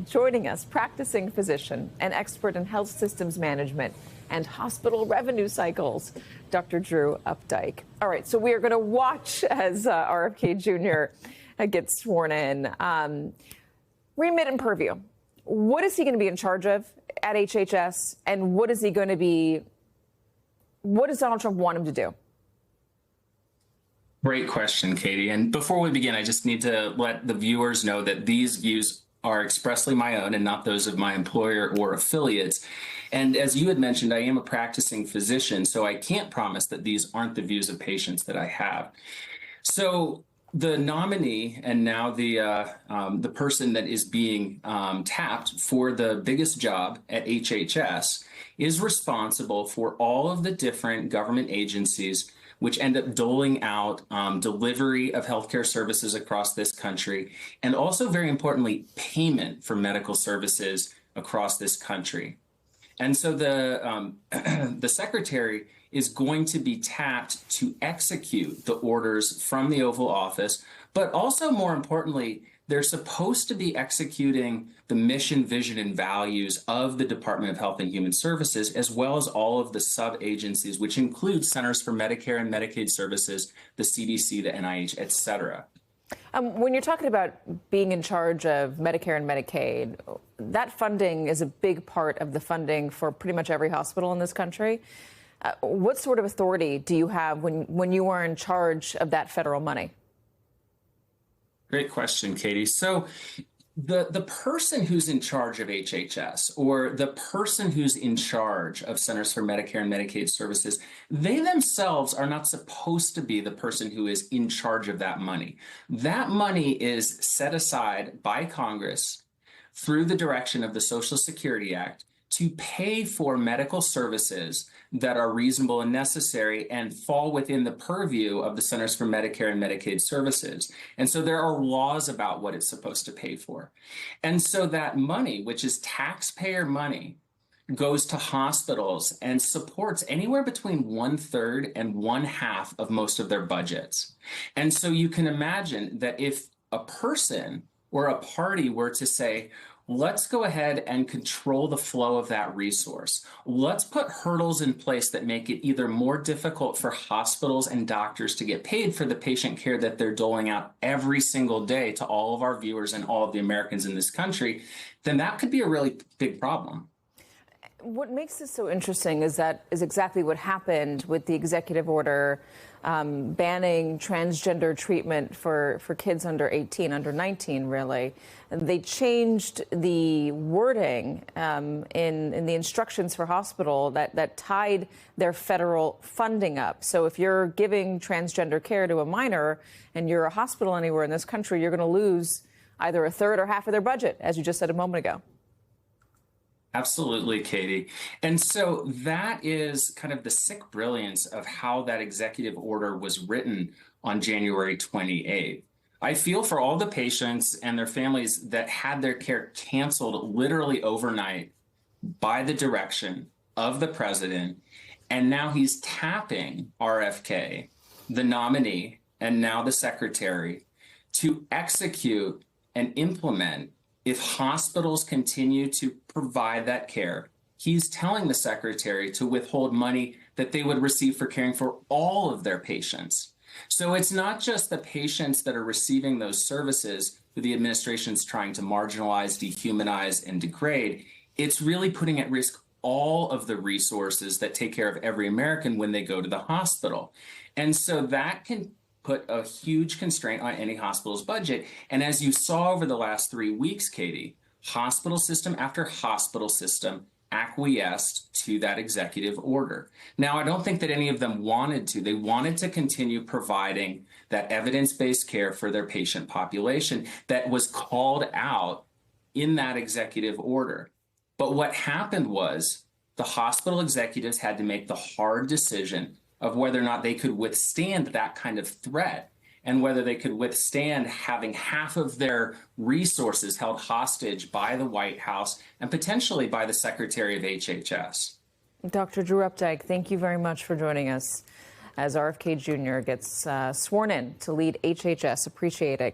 Joining us, practicing physician and expert in health systems management and hospital revenue cycles, Dr. Drew Updike. All right, so we are going to watch as RFK Jr. Gets sworn in. Remit and Purview. What is he going to be in charge of at HHS, and what is he going to be? What does Donald Trump want him to do? Great question, Katie. And before we begin, I just need to let the viewers know that these views are expressly my own and not those of my employer or affiliates. And as you had mentioned, I am a practicing physician, so I can't promise that these aren't the views of patients that I have. So the nominee and now the person that is being tapped for the biggest job at HHS is responsible for all of the different government agencies which end up doling out delivery of healthcare services across this country, and also, very importantly, payment for medical services across this country. And so the secretary is going to be tapped to execute the orders from the Oval Office, but also, more importantly, they're supposed to be executing the mission, vision, and values of the Department of Health and Human Services, as well as all of the sub-agencies, which include Centers for Medicare and Medicaid Services, the CDC, the NIH, et cetera. When you're talking about being in charge of Medicare and Medicaid, that funding is a big part of the funding for pretty much every hospital in this country. What sort of authority do you have when you are in charge of that federal money? Great question, Katie. So the person who's in charge of HHS, or the person who's in charge of Centers for Medicare and Medicaid Services, they themselves are not supposed to be the person who is in charge of that money. That money is set aside by Congress through the direction of the Social Security Act to pay for medical services that are reasonable and necessary and fall within the purview of the Centers for Medicare and Medicaid Services. And so there are laws about what it's supposed to pay for. And so that money, which is taxpayer money, goes to hospitals and supports anywhere between 1/3 and 1/2 of most of their budgets. And so you can imagine that if a person or a party were to say, let's go ahead and control the flow of that resource. Let's put hurdles in place that make it either more difficult for hospitals and doctors to get paid for the patient care that they're doling out every single day to all of our viewers and all of the Americans in this country, then that could be a really big problem. What makes this so interesting is exactly what happened with the executive order banning transgender treatment for kids under 18, under 19, really. They changed the wording in the instructions for hospital that tied their federal funding up. So if you're giving transgender care to a minor and you're a hospital anywhere in this country, you're going to lose either 1/3 or half of their budget, as you just said a moment ago. Absolutely, Katie. And so that is kind of the sick brilliance of how that executive order was written on January 28th. I feel for all the patients and their families that had their care canceled literally overnight by the direction of the president. And now he's tapping RFK, the nominee, and now the secretary, to execute and implement. If hospitals continue to provide that care, he's telling the secretary to withhold money that they would receive for caring for all of their patients. So it's not just the patients that are receiving those services who the administration's trying to marginalize, dehumanize, and degrade. It's really putting at risk all of the resources that take care of every American when they go to the hospital. And so that can put a huge constraint on any hospital's budget. And as you saw over the last 3 weeks, Katie, hospital system after hospital system acquiesced to that executive order. Now, I don't think that any of them wanted to. They wanted to continue providing that evidence-based care for their patient population that was called out in that executive order. But what happened was the hospital executives had to make the hard decision of whether or not they could withstand that kind of threat, and whether they could withstand having half of their resources held hostage by the White House and potentially by the Secretary of HHS. Dr. Drew Updike, thank you very much for joining us as RFK Jr. gets sworn in to lead HHS. Appreciate it.